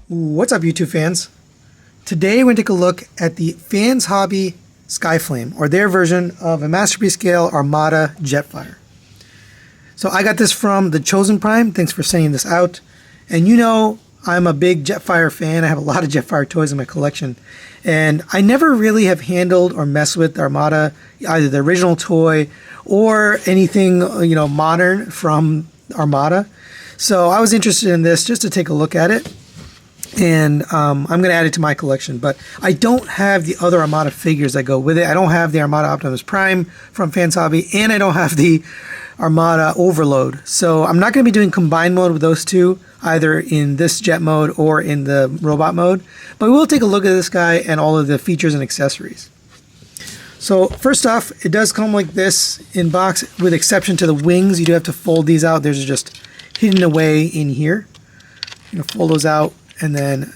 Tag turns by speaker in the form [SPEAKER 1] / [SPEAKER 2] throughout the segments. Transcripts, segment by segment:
[SPEAKER 1] What's up, YouTube fans? Today we're going to take a look at the Fans Hobby Skyflame, or their version of a Masterpiece Scale Armada Jetfire. So I got this from the Chosen Prime. Thanks for sending this out. And you know I'm a big Jetfire fan. I have a lot of Jetfire toys in my collection. And I never really have handled or messed with the Armada, either the original toy or anything, modern from Armada. So I was interested in this just to take a look at it. And I'm going to add it to my collection, but I don't have the other Armada figures that go with it. I don't have the Armada Optimus Prime from Fans Hobby, and I don't have the Armada Overload. So I'm not going to be doing combined mode with those two, either in this jet mode or in the robot mode. But we will take a look at this guy and all of the features and accessories. So first off, it does come like this in box, with exception to the wings. You do have to fold these out. There's just hidden away in here. You're going to fold those out and then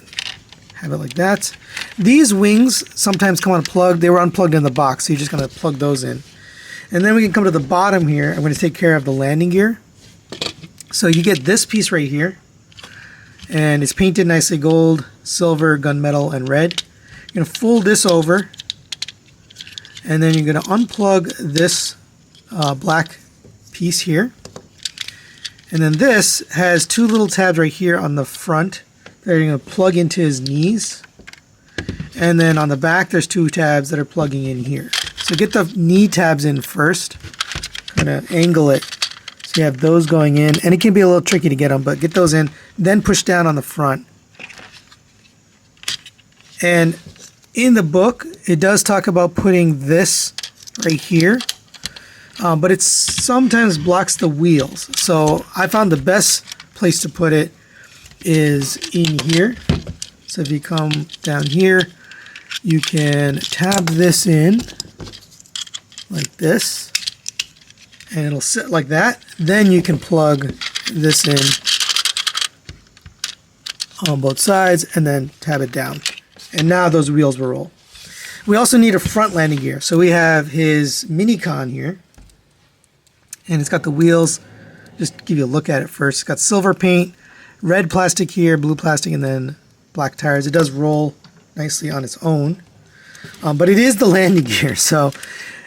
[SPEAKER 1] have it like that. These wings sometimes come unplugged. They were unplugged in the box, so you're just going to plug those in. And then we can come to the bottom here. I'm going to take care of the landing gear. So you get this piece right here, and it's painted nicely gold, silver, gunmetal, and red. You're going to fold this over, and then you're going to unplug this black piece here. And then this has two little tabs right here on the front that you're going to plug into his knees. And then on the back, there's two tabs that are plugging in here. So get the knee tabs in first. I'm going to angle it so you have those going in. And it can be a little tricky to get them, but get those in. Then push down on the front. And in the book, it does talk about putting this right here. But it sometimes blocks the wheels. So I found the best place to put it is in here. So if you come down here, you can tab this in like this, and it'll sit like that. Then you can plug this in on both sides and then tab it down. And now those wheels will roll. We also need a front landing gear. So we have his Minicon here, and it's got the wheels. Just give you a look at it first. It's got silver paint, red plastic here, blue plastic, and then black tires. It does roll nicely on its own, but it is the landing gear. So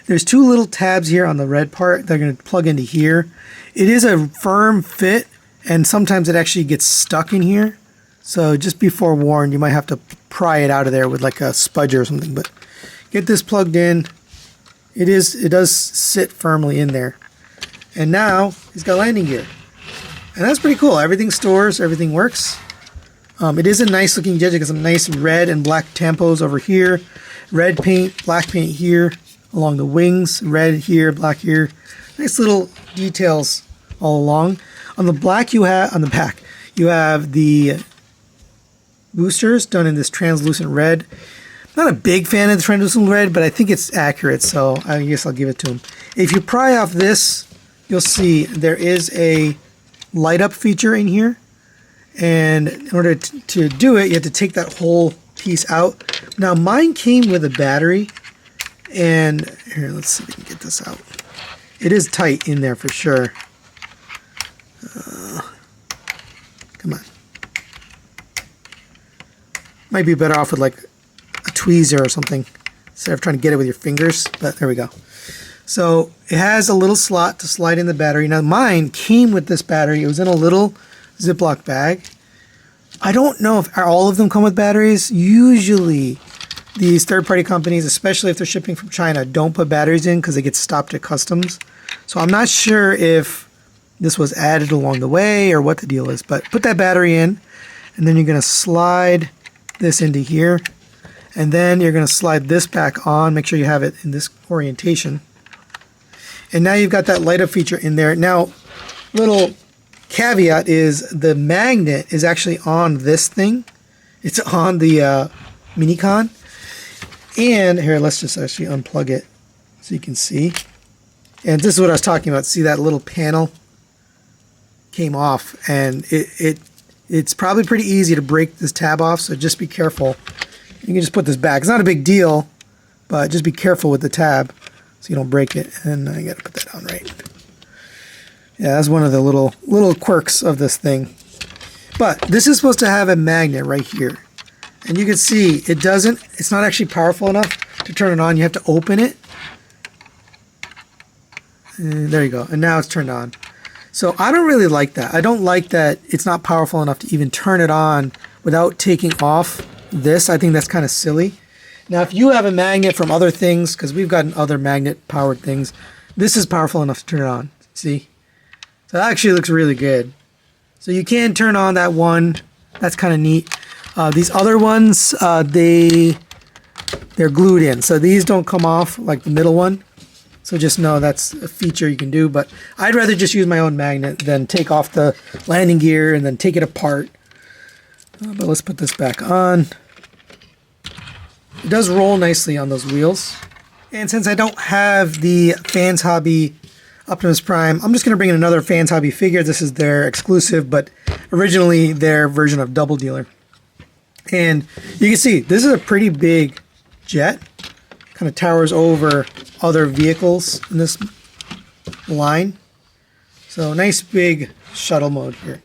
[SPEAKER 1] there's two little tabs here on the red part that are going to plug into here. It is a firm fit, and sometimes it actually gets stuck in here. So just be forewarned, you might have to pry it out of there with like a spudger or something. But get this plugged in. It does sit firmly in there. And now he's got landing gear. And that's pretty cool. Everything stores, everything works. It is a nice looking jet. Got some nice red and black tampos over here. Red paint, black paint here along the wings. Red here, black here. Nice little details all along. On the back, you have the boosters done in this translucent red. Not a big fan of the translucent red, but I think it's accurate, so I guess I'll give it to him. If you pry off this, you'll see there is a light up feature in here, and in order to do it, you have to take that whole piece out. Now mine came with a battery, and here, let's see if we can get this out. It is tight in there for sure. Come on. Might be better off with like a tweezer or something instead of trying to get it with your fingers, but there we go. So it has a little slot to slide in the battery. Now mine came with this battery. It was in a little Ziploc bag. I don't know if all of them come with batteries. Usually these third-party companies, especially if they're shipping from China, don't put batteries in because they get stopped at customs. So I'm not sure if this was added along the way or what the deal is, but put that battery in, and then you're going to slide this into here, and then you're going to slide this back on. Make sure you have it in this orientation. And now you've got that light up feature in there. Now, little caveat is the magnet is actually on this thing. It's on the Minicon. And here, let's just actually unplug it so you can see. And this is what I was talking about. See that little panel came off, and it's probably pretty easy to break this tab off, so just be careful. You can just put this back. It's not a big deal, but just be careful with the tab so you don't break it. And I gotta put that on right. Yeah, that's one of the little quirks of this thing. But this is supposed to have a magnet right here. And you can see it's not actually powerful enough to turn it on. You have to open it. And there you go. And now it's turned on. So I don't really like that. I don't like that it's not powerful enough to even turn it on without taking off this. I think that's kind of silly. Now, if you have a magnet from other things, because we've gotten other magnet-powered things, this is powerful enough to turn it on. See? So that actually looks really good. So you can turn on that one. That's kind of neat. These other ones, they're glued in. So these don't come off like the middle one. So just know that's a feature you can do. But I'd rather just use my own magnet than take off the landing gear and then take it apart. But let's put this back on. It does roll nicely on those wheels. And since I don't have the Fans Hobby Optimus Prime, I'm just going to bring in another Fans Hobby figure. This is their exclusive, but originally their version of Double Dealer. And you can see, this is a pretty big jet. Kind of towers over other vehicles in this line. So nice big shuttle mode here.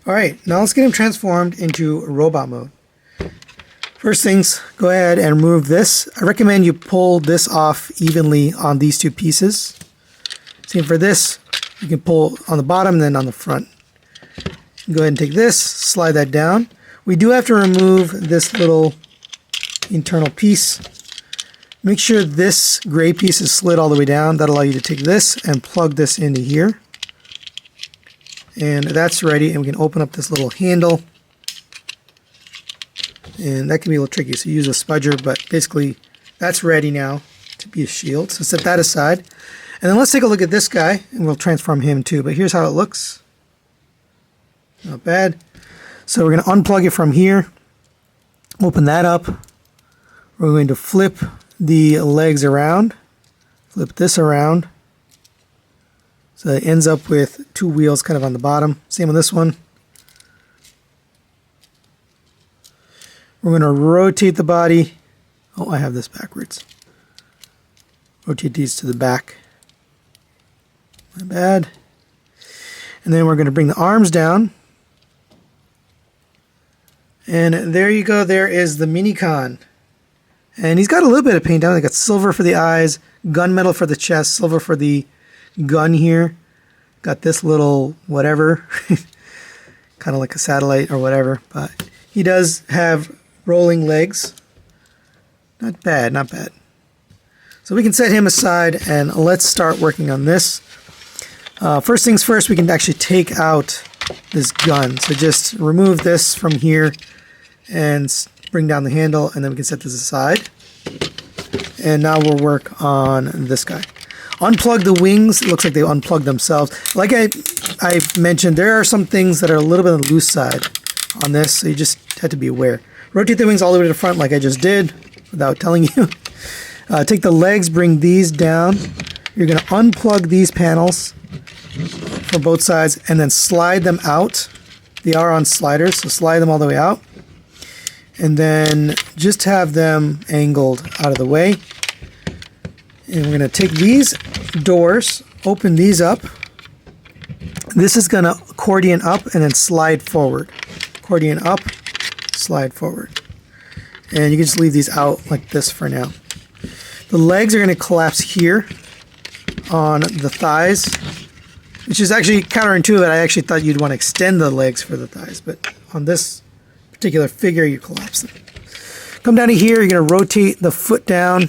[SPEAKER 1] Alright, now let's get him transformed into robot mode. First things, go ahead and remove this. I recommend you pull this off evenly on these two pieces. Same for this, you can pull on the bottom and then on the front. Go ahead and take this, slide that down. We do have to remove this little internal piece. Make sure this gray piece is slid all the way down. That'll allow you to take this and plug this into here. And that's ready, and we can open up this little handle. And that can be a little tricky, so use a spudger, but basically that's ready now to be a shield. So set that aside. And then let's take a look at this guy, and we'll transform him too. But here's how it looks. Not bad. So we're going to unplug it from here. Open that up. We're going to flip the legs around. Flip this around. So it ends up with two wheels kind of on the bottom. Same on this one. We're going to rotate the body. Oh, I have this backwards. Rotate these to the back. My bad. And then we're going to bring the arms down. And there you go. There is the Minicon. And he's got a little bit of paint down. They got silver for the eyes, gunmetal for the chest, silver for the gun here. Got this little whatever. Kind of like a satellite or whatever. But he does have rolling legs. Not bad, not bad. So we can set him aside and let's start working on this. First things first, we can actually take out this gun. So just remove this from here and bring down the handle, and then we can set this aside. And now we'll work on this guy. Unplug the wings. It looks like they unplugged themselves. Like I mentioned, there are some things that are a little bit on the loose side on this, so you just have to be aware. Rotate the wings all the way to the front like I just did without telling you. Take the legs, bring these down. You're going to unplug these panels from both sides and then slide them out. They are on sliders, so slide them all the way out. And then just have them angled out of the way. And we're going to take these doors, open these up. This is going to accordion up and then slide forward. Accordion up, slide forward. And you can just leave these out like this for now. The legs are going to collapse here on the thighs, which is actually counterintuitive. I actually thought you'd want to extend the legs for the thighs, but on this particular figure, you collapse them. Come down to here, you're going to rotate the foot down,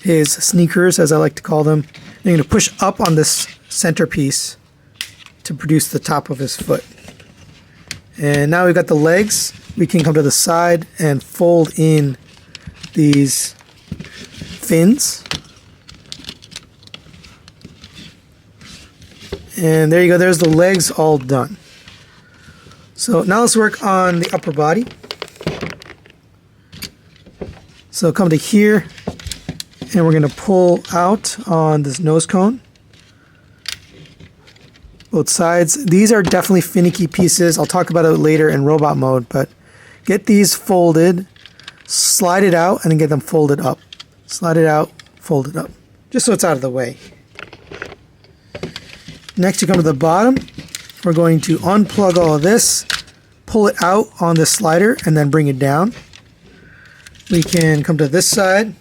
[SPEAKER 1] his sneakers, as I like to call them. And you're going to push up on this centerpiece to produce the top of his foot. And now we've got the legs. We can come to the side and fold in these fins. And there you go, there's the legs all done. So now let's work on the upper body. So come to here, and we're going to pull out on this nose cone. Both sides. These are definitely finicky pieces. I'll talk about it later in robot mode, but get these folded, slide it out, and then get them folded up. Slide it out, fold it up, just so it's out of the way. Next, you come to the bottom. we're going to unplug all of this, pull it out on this slider, and then bring it down. We can come to this side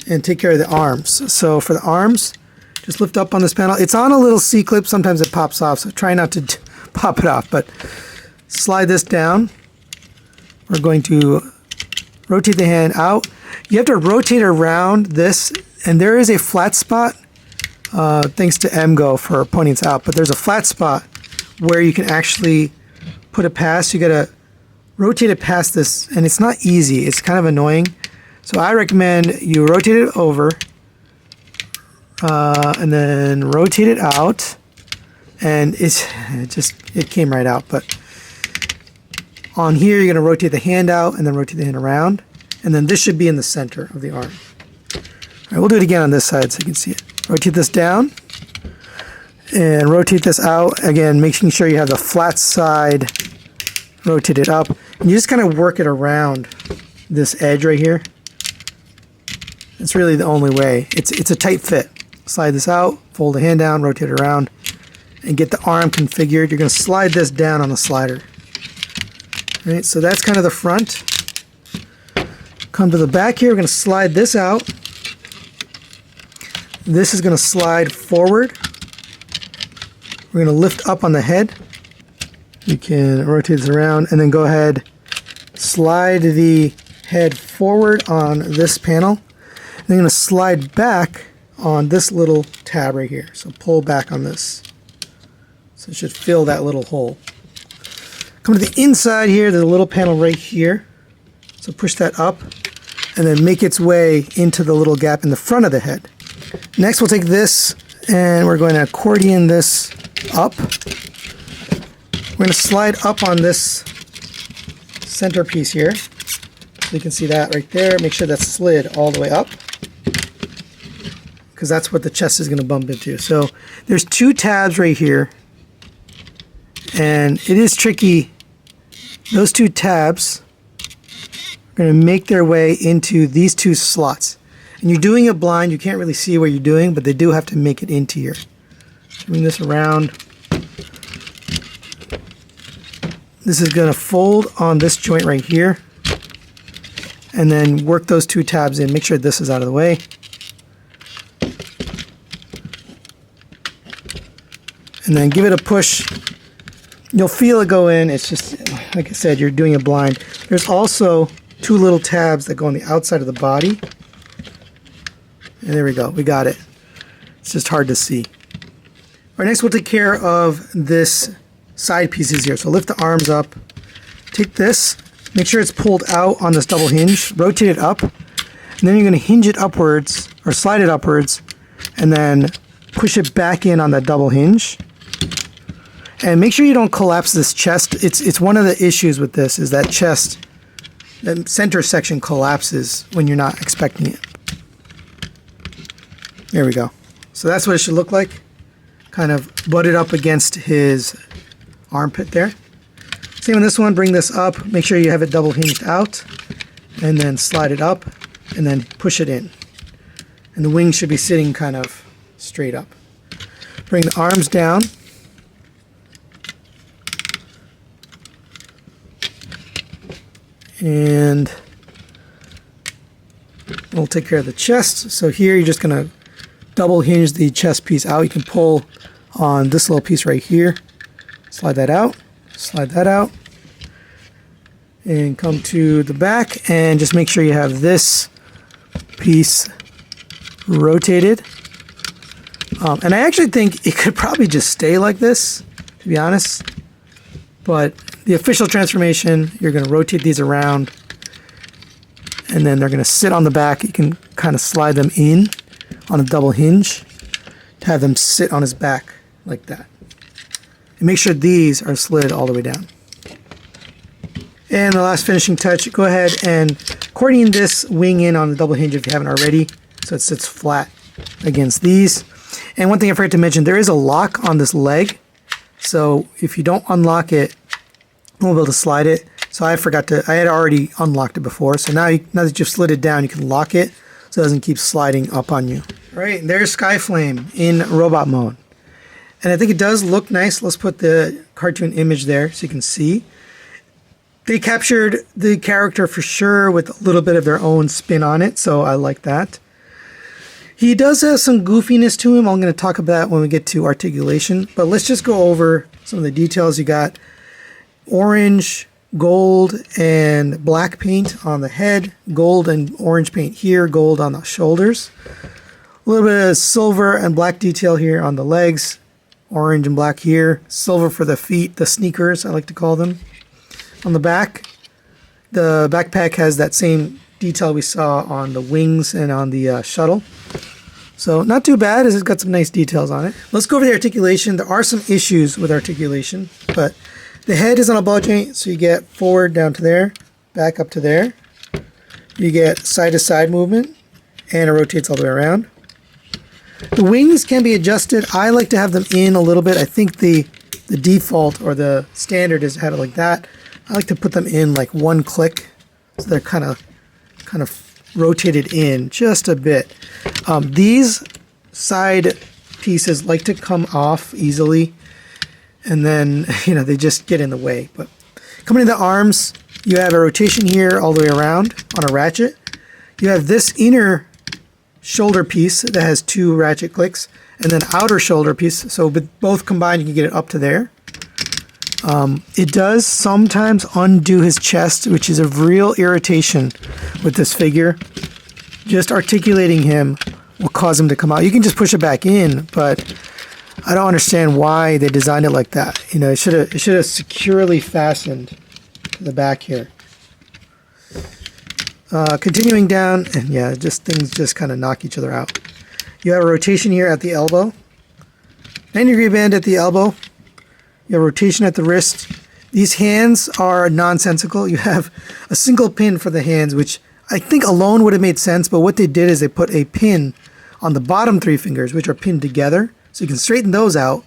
[SPEAKER 1] and take care of the arms. So for the arms, just lift up on this panel. It's on a little C-clip. Sometimes it pops off, so try not to pop it off, but slide this down. We're going to rotate the hand out. You have to rotate around this, and there is a flat spot, thanks to MGO for pointing this out, but there's a flat spot where you can actually put it past. You gotta rotate it past this, and it's not easy. It's kind of annoying. So I recommend you rotate it over, and then rotate it out, and it came right out. But on here, you're gonna rotate the hand out and then rotate the hand around, and then this should be in the center of the arm. All right, we'll do it again on this side so you can see it. Rotate this down and rotate this out. Again, making sure you have the flat side rotated up. And you just kind of work it around this edge right here. It's really the only way. It's a tight fit. Slide this out, fold the hand down, rotate it around, and get the arm configured. You're going to slide this down on the slider. All right, so that's kind of the front. Come to the back here, we're going to slide this out. This is going to slide forward. We're going to lift up on the head. You can rotate this around and then go ahead, slide the head forward on this panel. Then I'm going to slide back on this little tab right here. So pull back on this. So it should fill that little hole. Come to the inside here, there's a little panel right here. So push that up and then make its way into the little gap in the front of the head. Next we'll take this and we're going to accordion this up. We're going to slide up on this centerpiece here. So you can see that right there. Make sure that's slid all the way up, because that's what the chest is going to bump into. So there's two tabs right here, and it is tricky. Those two tabs are going to make their way into these two slots. And you're doing it blind, you can't really see what you're doing, but they do have to make it into here. Bring this around. This is going to fold on this joint right here, and then work those two tabs in. Make sure this is out of the way. And then give it a push. You'll feel it go in. It's just, like I said, you're doing it blind. There's also two little tabs that go on the outside of the body. And there we go. We got it. It's just hard to see. All right, next we'll take care of this side pieces here. So lift the arms up. Take this. Make sure it's pulled out on this double hinge. Rotate it up. And then you're going to hinge it upwards, or slide it upwards, and then push it back in on that double hinge. And make sure you don't collapse this chest. It's one of the issues with this, is that chest, the center section collapses when you're not expecting it. There we go. So that's what it should look like. Kind of butted up against his armpit there. Same on this one. Bring this up. Make sure you have it double hinged out, and then slide it up, and then push it in. And the wing should be sitting kind of straight up. Bring the arms down. And we'll take care of the chest. So here you're just going to double hinge the chest piece out. You can pull on this little piece right here. Slide that out. Slide that out. And come to the back and just make sure you have this piece rotated. And I actually think it could probably just stay like this, to be honest. But the official transformation, you're going to rotate these around, and then they're going to sit on the back. You can kind of slide them in on a double hinge to have them sit on his back like that. And make sure these are slid all the way down. And the last finishing touch, go ahead and accordion this wing in on the double hinge if you haven't already, so it sits flat against these. And one thing I forgot to mention, there is a lock on this leg. So if you don't unlock it, you won't be able to slide it. So I had already unlocked it before. So now that you've slid it down, you can lock it so it doesn't keep sliding up on you. All right, there's Skyflame in robot mode. And I think it does look nice. Let's put the cartoon image there so you can see. They captured the character for sure with a little bit of their own spin on it, so I like that. He does have some goofiness to him. I'm going to talk about that when we get to articulation. But let's just go over some of the details. You got orange, gold, and black paint on the head. Gold and orange paint here. Gold on the shoulders. A little bit of silver and black detail here on the legs. Orange and black here. Silver for the feet, the sneakers, I like to call them. On the back, the backpack has that same detail we saw on the wings and on the shuttle. So not too bad, it's got some nice details on it. Let's go over the articulation. There are some issues with articulation, but the head is on a ball joint, so you get forward down to there, back up to there. You get side-to-side movement, and it rotates all the way around. The wings can be adjusted. I like to have them in a little bit. I think the default or the standard is had it like that. I like to put them in like one click, so they're kind of rotated in just a bit. These side pieces like to come off easily, and then they just get in the way. But coming to the arms, you have a rotation here all the way around on a ratchet. You have this inner shoulder piece that has 2 ratchet clicks, and then outer shoulder piece. So with both combined, you can get it up to there. It does sometimes undo his chest, which is a real irritation with this figure. Just articulating him will cause him to come out. You can just push it back in, but I don't understand why they designed it like that. It should have securely fastened to the back here. Continuing down, and yeah, things just kind of knock each other out. You have a rotation here at the elbow, 90-degree bend at the elbow. You have rotation at the wrist. These hands are nonsensical. You have a single pin for the hands, which I think alone would have made sense, but what they did is they put a pin on the bottom 3 fingers, which are pinned together, so you can straighten those out,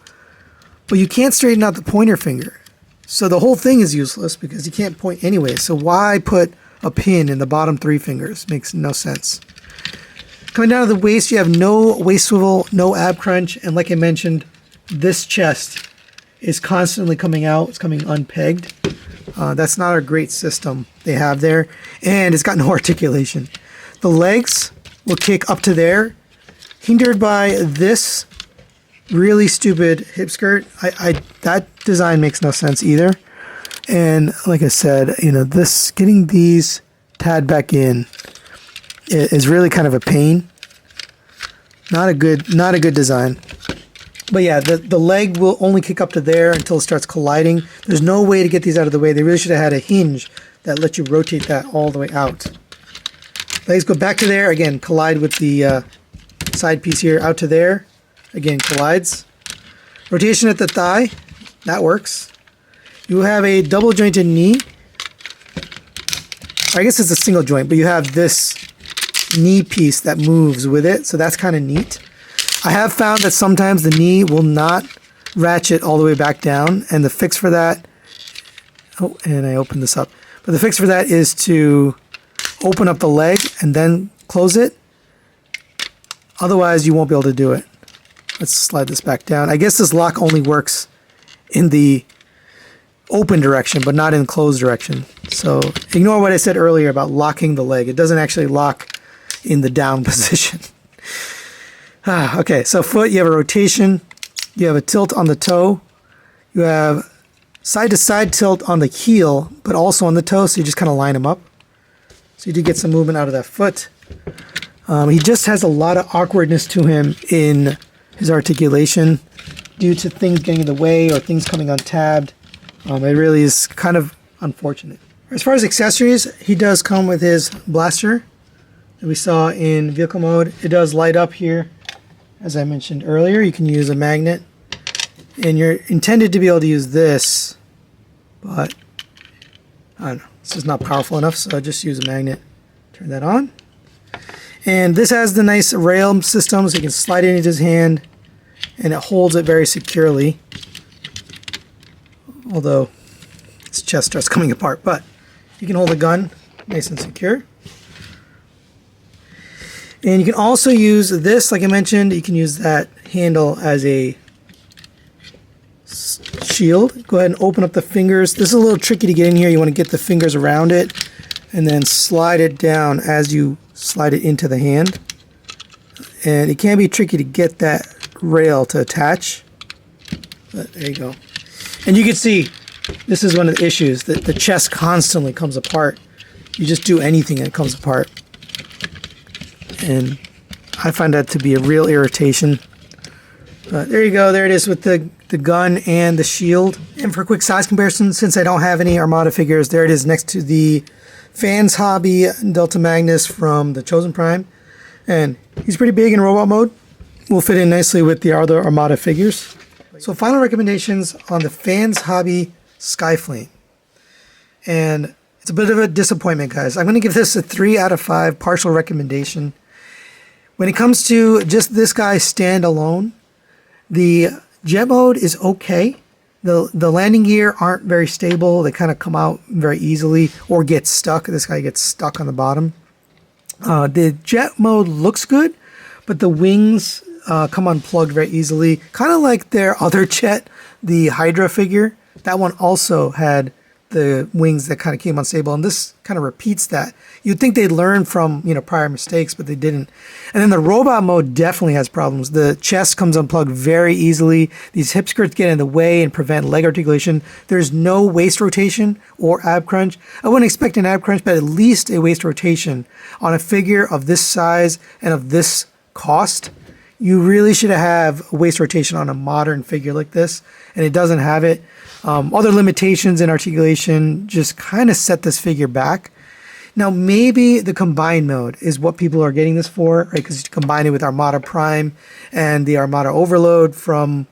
[SPEAKER 1] but you can't straighten out the pointer finger. So the whole thing is useless because you can't point anyway. So why put a pin in the bottom 3 fingers? Makes no sense. Coming down to the waist, you have no waist swivel, no ab crunch, and like I mentioned, this chest is constantly coming out. It's coming unpegged. That's not a great system they have there, and it's got no articulation. The legs will kick up to there, hindered by this really stupid hip skirt. That design makes no sense either. And like I said, this getting these tad back in is really kind of a pain. Not a good design. But yeah, the leg will only kick up to there until it starts colliding. There's no way to get these out of the way. They really should have had a hinge that lets you rotate that all the way out. Legs go back to there, again, collide with the side piece here, out to there, again, collides. Rotation at the thigh, that works. You have a double jointed knee. I guess it's a single joint, but you have this knee piece that moves with it, so that's kind of neat. I have found that sometimes the knee will not ratchet all the way back down, and the fix for that, oh, and I opened this up, but the fix for that is to open up the leg and then close it. Otherwise, you won't be able to do it. Let's slide this back down. I guess this lock only works in the open direction, but not in closed direction. So ignore what I said earlier about locking the leg. It doesn't actually lock in the down position. Okay, so foot, you have a rotation, you have a tilt on the toe, you have side-to-side tilt on the heel, but also on the toe, so you just kind of line them up. So you do get some movement out of that foot. He just has a lot of awkwardness to him in his articulation due to things getting in the way or things coming untabbed. It really is kind of unfortunate. As far as accessories, he does come with his blaster that we saw in vehicle mode. It does light up here. As I mentioned earlier, you can use a magnet, and you're intended to be able to use this, but I don't know, this is not powerful enough, so I just use a magnet. Turn that on. And this has the nice rail system, so you can slide it into his hand, and it holds it very securely. Although his chest starts coming apart, but you can hold the gun nice and secure. And you can also use this, like I mentioned, you can use that handle as a shield. Go ahead and open up the fingers. This is a little tricky to get in here. You want to get the fingers around it and then slide it down as you slide it into the hand. And it can be tricky to get that rail to attach. But there you go. And you can see this is one of the issues, that the chest constantly comes apart. You just do anything and it comes apart. And I find that to be a real irritation. But there you go. There it is with the gun and the shield. And for a quick size comparison, since I don't have any Armada figures, there it is next to the Fans Hobby Delta Magnus from the Chosen Prime. And he's pretty big in robot mode. Will fit in nicely with the other Armada figures. So final recommendations on the Fans Hobby Skyflame. And it's a bit of a disappointment, guys. I'm going to give this a 3 out of 5 partial recommendation. When it comes to just this guy standalone, the jet mode is okay. The landing gear aren't very stable. They kind of come out very easily or get stuck. This guy gets stuck on the bottom. The jet mode looks good, but the wings come unplugged very easily. Kind of like their other jet, the Hydra figure. That one also had the wings that kind of came unstable, and this kind of repeats that. You'd think they'd learn from, you know, prior mistakes, but they didn't. And then the robot mode definitely has problems. The chest comes unplugged very easily. These hip skirts get in the way and prevent leg articulation. There's no waist rotation or ab crunch. I wouldn't expect an ab crunch, but at least a waist rotation on a figure of this size and of this cost. You really should have a waist rotation on a modern figure like this, and it doesn't have it. Other limitations in articulation just kind of set this figure back. Now, maybe the combined mode is what people are getting this for, right? Because you combine it with Armada Prime and the Armada Overload from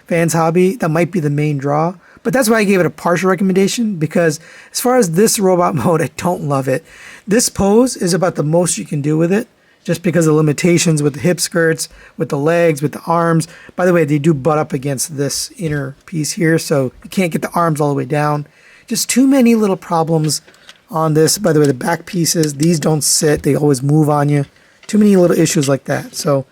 [SPEAKER 1] Fans Hobby. That might be the main draw. But that's why I gave it a partial recommendation, because as far as this robot mode, I don't love it. This pose is about the most you can do with it, just because of the limitations with the hip skirts, with the legs, with the arms. By the way, they do butt up against this inner piece here, so you can't get the arms all the way down. Just too many little problems on this. By the way, the back pieces, these don't sit. They always move on you. Too many little issues like that. So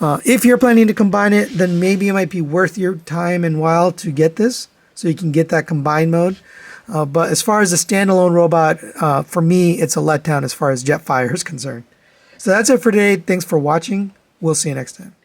[SPEAKER 1] if you're planning to combine it, then maybe it might be worth your time and while to get this, so you can get that combined mode. But as far as the standalone robot, for me, it's a letdown as far as Jetfire is concerned. So that's it for today. Thanks for watching. We'll see you next time.